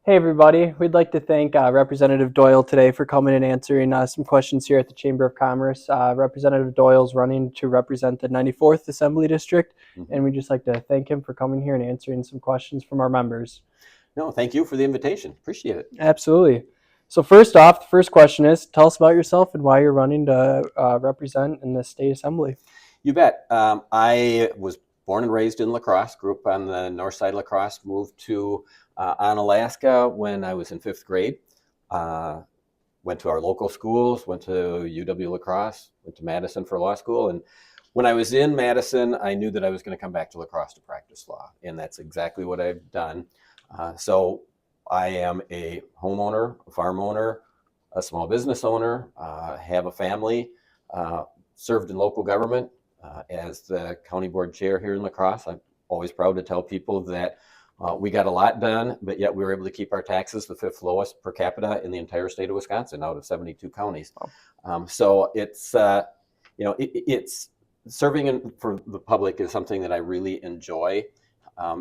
Hey everybody, we'd like to thank Representative Doyle today for coming and answering some questions here at the Chamber of Commerce. Representative Doyle's running to represent the 94th Assembly District, and we'd just like to thank him for coming here and answering some questions from our members. No, thank you for the invitation. Appreciate it. Absolutely. So first off, the first question is, tell us about yourself and why you're running to represent in the state assembly. You bet. I was born and raised in La Crosse, grew up on the north side of La Crosse, moved to Onalaska when I was in fifth grade. Went to our local schools, went to UW La Crosse, went to Madison for law school. And when I was in Madison, I knew that I was going to come back to La Crosse to practice law. And that's exactly what I've done. So I am a homeowner, a farm owner, a small business owner, have a family, served in local government as the county board chair here in La Crosse. I'm always proud to tell people that we got a lot done, but yet we were able to keep our taxes the fifth lowest per capita in the entire state of Wisconsin out of 72 counties. So it's, it's serving for the public is something that I really enjoy.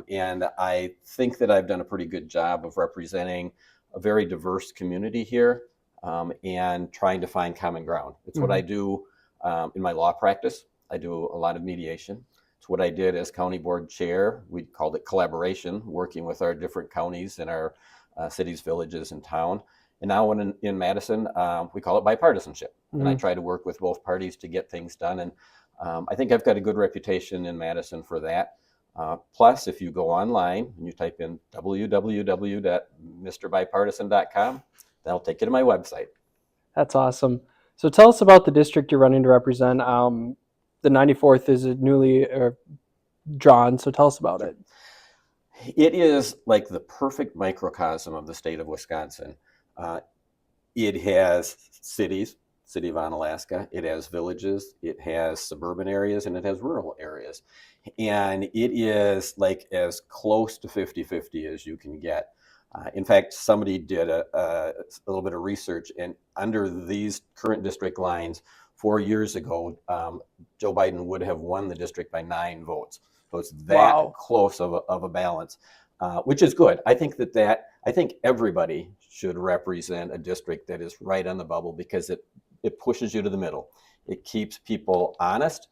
And I think that I've done a pretty good job of representing a very diverse community here and trying to find common ground. It's what I do in my law practice. I do a lot of mediation. It's what I did as county board chair. We called it collaboration, working with our different counties and our cities, villages, and town. And now when in Madison, we call it bipartisanship. And I try to work with both parties to get things done. And I think I've got a good reputation in Madison for that. Plus, if you go online and you type in www.mrbipartisan.com, that'll take you to my website. That's awesome. So tell us about the district you're running to represent. The 94th is newly drawn, so tell us about it. It is like the perfect microcosm of the state of Wisconsin. It has cities, city of Onalaska, it has villages, it has suburban areas, and it has rural areas. And it is like as close to 50-50 as you can get. In fact, somebody did a little bit of research, and under these current district lines, 4 years ago, Joe Biden would have won the district by 9 votes. So it's that close of a balance, which is good. I think I think everybody should represent a district that is right on the bubble because it pushes you to the middle. It keeps people honest.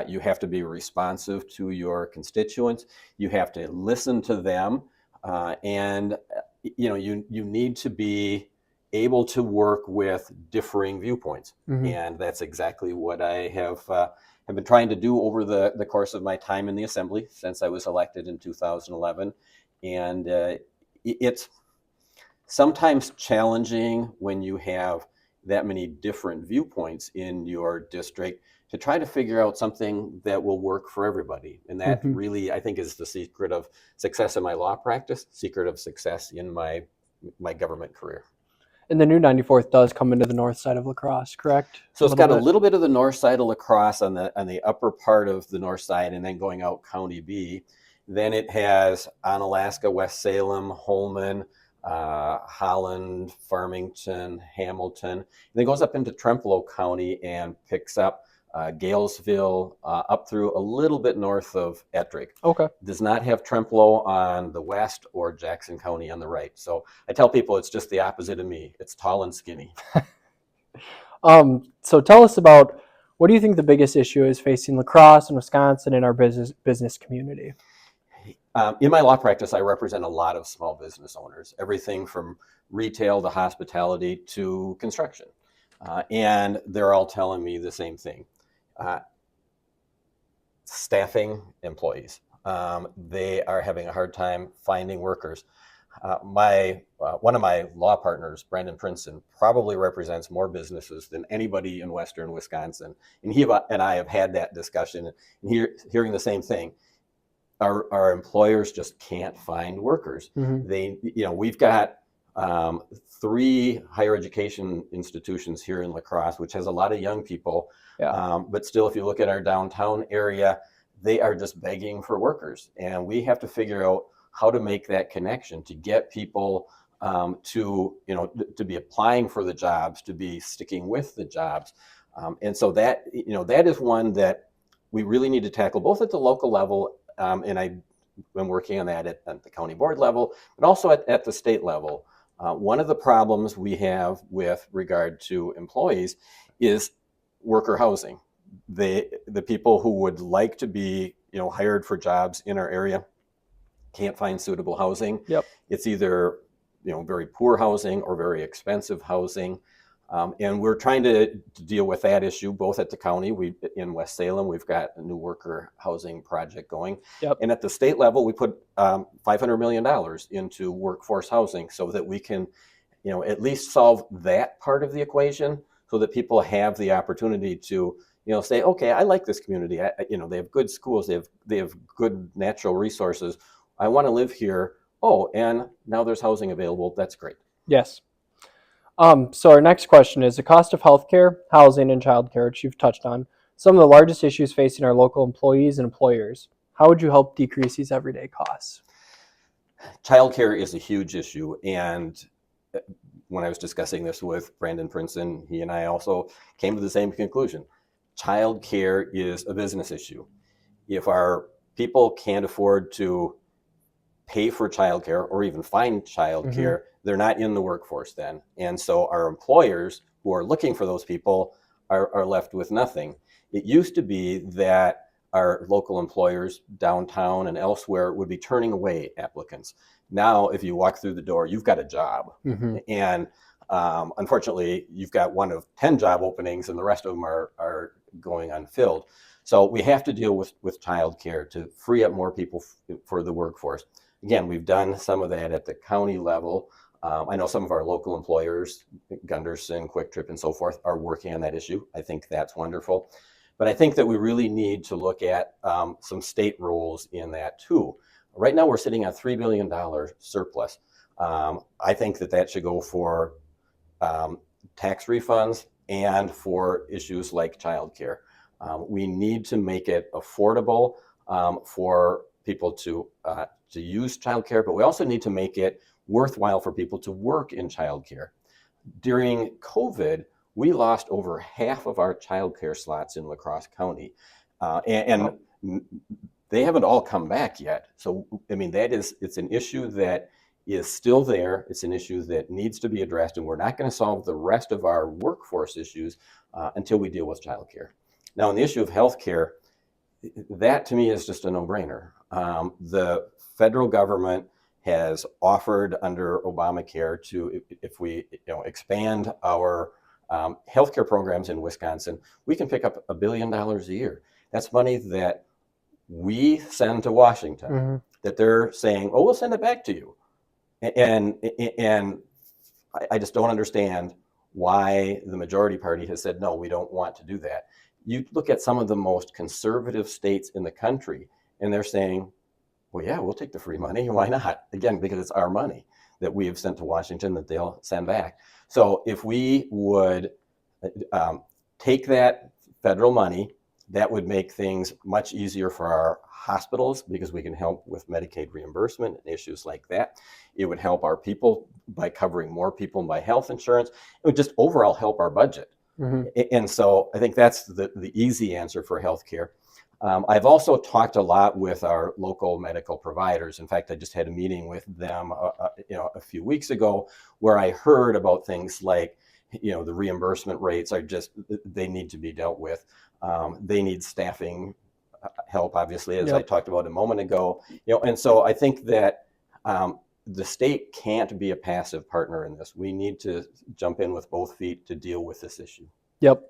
You have to be responsive to your constituents. You have to listen to them, and you need to be able to work with differing viewpoints. And that's exactly what I have been trying to do over the course of my time in the assembly since I was elected in 2011. And it's sometimes challenging when you have that many different viewpoints in your district to try to figure out something that will work for everybody. And that really, I think, is the secret of success in my law practice, secret of success in my government career. And the new 94th does come into the north side of La Crosse, correct? So it's got a little bit of the north side of La Crosse on the upper part of the north side, and then going out County B. Then it has Onalaska, West Salem, Holmen, Holland, Farmington, Hamilton. And then it goes up into Trempealeau County and picks up Galesville up through a little bit north of Ettrick. Okay. Does not have Trempealeau on the west or Jackson County on the right. So I tell people it's just the opposite of me. It's tall and skinny. So tell us about, what do you think the biggest issue is facing La Crosse and Wisconsin in our business community? In my law practice, I represent a lot of small business owners, everything from retail to hospitality to construction. And they're all telling me the same thing. Staffing employees. They are having a hard time finding workers. One of my law partners, Brandon Princeton, probably represents more businesses than anybody in Western Wisconsin. And he and I have had that discussion and hearing the same thing. Our employers just can't find workers. We've got 3 higher education institutions here in La Crosse, which has a lot of young people. But still, if you look at our downtown area, they are just begging for workers. And we have to figure out how to make that connection to get people to be applying for the jobs, to be sticking with the jobs. And so that is one that we really need to tackle both at the local level. And I been working on that at the county board level, but also at the state level. One of the problems we have with regard to employees is worker housing. The people who would like to be, hired for jobs in our area can't find suitable housing. Yep. It's either, very poor housing or very expensive housing. And we're trying to deal with that issue both at the county. In West Salem, we've got a new worker housing project going. Yep. And at the state level, we put $500 million into workforce housing so that we can, at least solve that part of the equation so that people have the opportunity to, say, okay, I like this community. They have good schools. They have good natural resources. I want to live here. Oh, and now there's housing available. That's great. Yes. So our next question is the cost of healthcare, housing, and childcare, which you've touched on, some of the largest issues facing our local employees and employers. How would you help decrease these everyday costs? Childcare is a huge issue. And when I was discussing this with Brandon Princeton, he and I also came to the same conclusion. Childcare is a business issue. If our people can't afford to pay for childcare or even find childcare, they're not in the workforce then. And so our employers who are looking for those people are left with nothing. It used to be that our local employers downtown and elsewhere would be turning away applicants. Now, if you walk through the door, you've got a job. And unfortunately, you've got one of 10 job openings and the rest of them are going unfilled. So we have to deal with childcare to free up more people for the workforce. Again, we've done some of that at the county level. I know some of our local employers, Gunderson, Quick Trip, and so forth, are working on that issue. I think that's wonderful. But I think that we really need to look at some state rules in that too. Right now, we're sitting on $3 billion surplus. I think that should go for tax refunds and for issues like childcare. We need to make it affordable for people to use childcare, but we also need to make it worthwhile for people to work in childcare. During COVID, we lost over half of our childcare slots in La Crosse County, and they haven't all come back yet. So, I mean, it's an issue that is still there. It's an issue that needs to be addressed, and we're not going to solve the rest of our workforce issues until we deal with childcare. Now, on the issue of healthcare, that to me is just a no-brainer. The federal government has offered under Obamacare to, if we expand our healthcare programs in Wisconsin, we can pick up $1 billion a year. That's money that we send to Washington, that they're saying, oh, we'll send it back to you. And I just don't understand why the majority party has said, no, we don't want to do that. You look at some of the most conservative states in the country, and they're saying, well, yeah, we'll take the free money. Why not? Again, because it's our money that we have sent to Washington that they'll send back. So if we would take that federal money, that would make things much easier for our hospitals because we can help with Medicaid reimbursement and issues like that. It would help our people by covering more people by health insurance. It would just overall help our budget. And so I think that's the easy answer for healthcare. I've also talked a lot with our local medical providers. In fact, I just had a meeting with them a few weeks ago where I heard about things like, the reimbursement rates they need to be dealt with. They need staffing help, obviously, as I talked about a moment ago. And so I think that the state can't be a passive partner in this. We need to jump in with both feet to deal with this issue. Yep.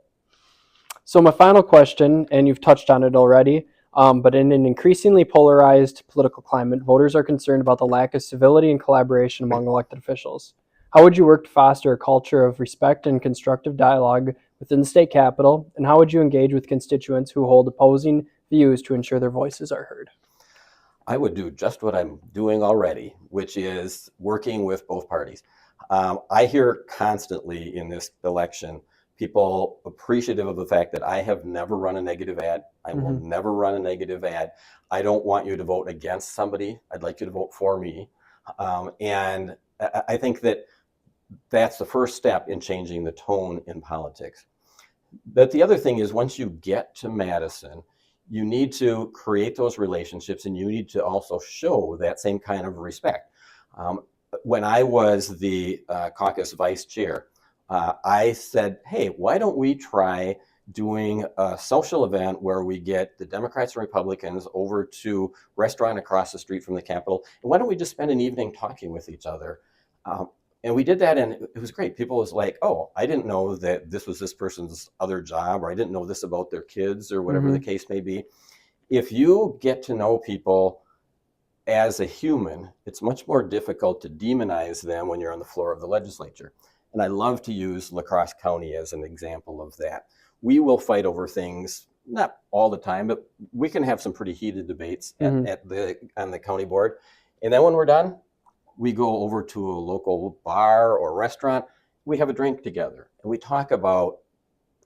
So my final question, and you've touched on it already, but in an increasingly polarized political climate, voters are concerned about the lack of civility and collaboration among elected officials. How would you work to foster a culture of respect and constructive dialogue within the state capitol, and how would you engage with constituents who hold opposing views to ensure their voices are heard? I would do just what I'm doing already, which is working with both parties. I hear constantly in this election people appreciative of the fact that I have never run a negative ad. I will never run a negative ad. I don't want you to vote against somebody. I'd like you to vote for me. And I think that that's the first step in changing the tone in politics. But the other thing is once you get to Madison, you need to create those relationships, and you need to also show that same kind of respect. When I was the caucus vice chair, I said, hey, why don't we try doing a social event where we get the Democrats and Republicans over to a restaurant across the street from the Capitol, and why don't we just spend an evening talking with each other? And we did that, and it was great. People was like, oh, I didn't know that this was this person's other job, or I didn't know this about their kids, or whatever the case may be. If you get to know people as a human, it's much more difficult to demonize them when you're on the floor of the legislature. And I love to use La Crosse County as an example of that. We will fight over things, not all the time, but we can have some pretty heated debates on the county board. And then when we're done, we go over to a local bar or restaurant. We have a drink together, and we talk about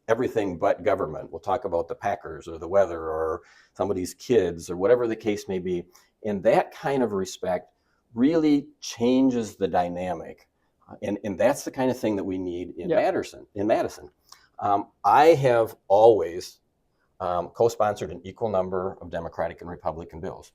everything but government. We'll talk about the Packers or the weather or somebody's kids or whatever the case may be. And that kind of respect really changes the dynamic. And that's the kind of thing that we need in Madison. I have always co-sponsored an equal number of Democratic and Republican bills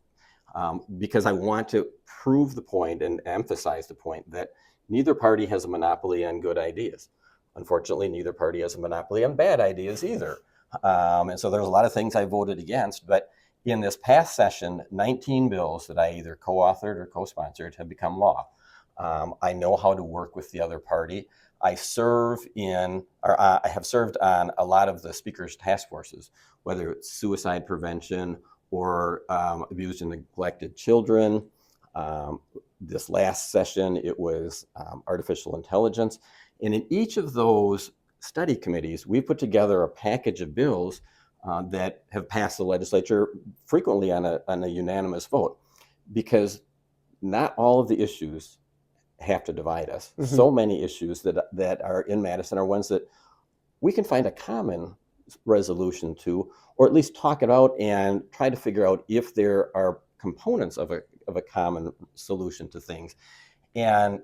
because I want to prove the point and emphasize the point that neither party has a monopoly on good ideas. Unfortunately, neither party has a monopoly on bad ideas either. And so there's a lot of things I voted against, but in this past session, 19 bills that I either co-authored or co-sponsored have become law. I know how to work with the other party. I have served on a lot of the speaker's task forces, whether it's suicide prevention or abused and neglected children. This last session, it was artificial intelligence. And in each of those study committees, we put together a package of bills that have passed the legislature frequently on a unanimous vote, because not all of the issues have to divide us. So many issues that are in Madison are ones that we can find a common resolution to, or at least talk it out and try to figure out if there are components of a common solution to things. And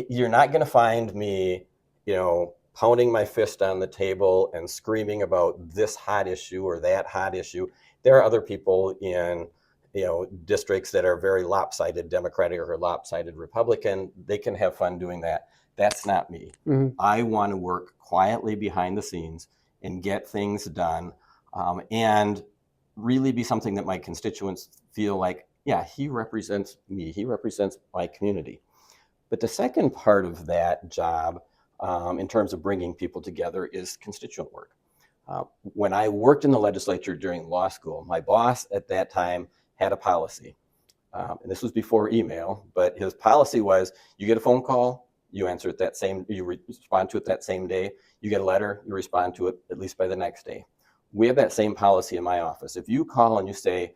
you're not going to find me, pounding my fist on the table and screaming about this hot issue or that hot issue. There are other people in districts that are very lopsided Democratic or lopsided Republican. They can have fun doing that. That's not me. I want to work quietly behind the scenes and get things done, and really be something that my constituents feel like, yeah, he represents me. He represents my community. But the second part of that job, in terms of bringing people together, is constituent work. When I worked in the legislature during law school, my boss at that time had a policy. And this was before email, but his policy was, you get a phone call, you answer it you respond to it that same day. You get a letter, you respond to it at least by the next day. We have that same policy in my office. If you call and you say,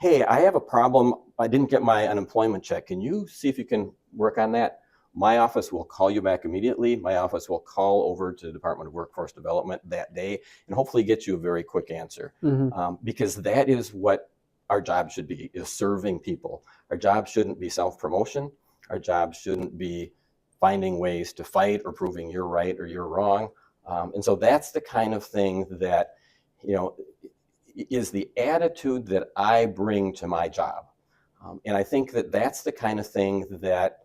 hey, I have a problem, I didn't get my unemployment check, can you see if you can work on that? My office will call you back immediately. My office will call over to the Department of Workforce Development that day and hopefully get you a very quick answer. Because that is what our job should be, is serving people. Our job shouldn't be self-promotion. Our job shouldn't be finding ways to fight or proving you're right or you're wrong. And so that's the kind of thing that, is the attitude that I bring to my job. And I think that that's the kind of thing that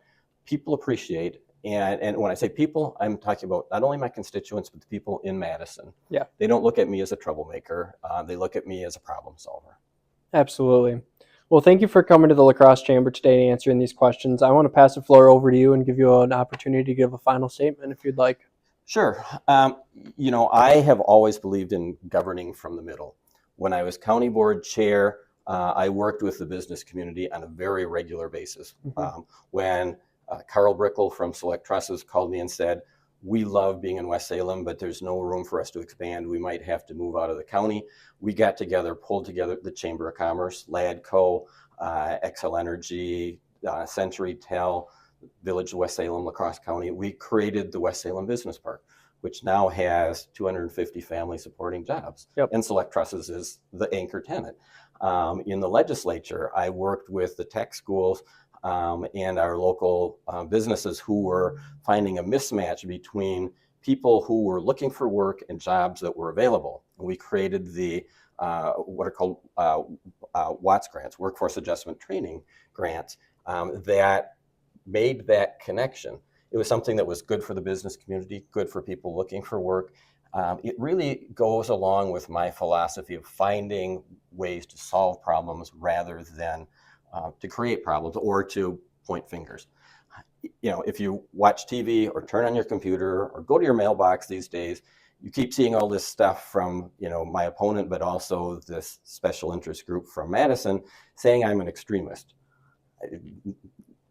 people appreciate. And when I say people, I'm talking about not only my constituents, but the people in Madison. Yeah. They don't look at me as a troublemaker. They look at me as a problem solver. Absolutely. Well, thank you for coming to the La Crosse Chamber today and answering these questions. I want to pass the floor over to you and give you an opportunity to give a final statement if you'd like. Sure. I have always believed in governing from the middle. When I was county board chair, I worked with the business community on a very regular basis. When Carl Brickle from Select Trusses called me and said, we love being in West Salem, but there's no room for us to expand. We might have to move out of the county. We got together, pulled together the Chamber of Commerce, LADCO, Xcel Energy, Century Tel, Village of West Salem, La Crosse County. We created the West Salem Business Park, which now has 250 family supporting jobs. And Select Trusses is the anchor tenant. In the legislature, I worked with the tech schools and our local businesses who were finding a mismatch between people who were looking for work and jobs that were available. And we created the what are called WATS grants, Workforce Adjustment Training grants, that made that connection. It was something that was good for the business community, good for people looking for work. It really goes along with my philosophy of finding ways to solve problems rather than to create problems or to point fingers. You know, if you watch TV or turn on your computer or go to your mailbox these days, you keep seeing all this stuff from, you know, my opponent, but also this special interest group from Madison saying I'm an extremist.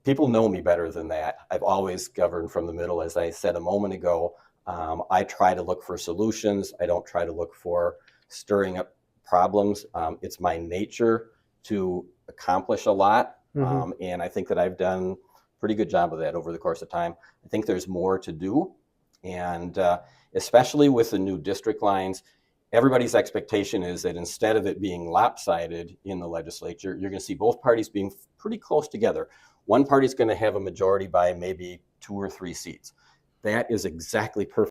People know me better than that. I've always governed from the middle, as I said a moment ago. I try to look for solutions. I don't try to look for stirring up problems. It's my nature to accomplish a lot, and I think that I've done a pretty good job of that over the course of time. I think there's more to do, and especially with the new district lines, everybody's expectation is that instead of it being lopsided in the legislature, you're going to see both parties being pretty close together. One party's going to have a majority by maybe 2 or 3 seats. That is exactly perfect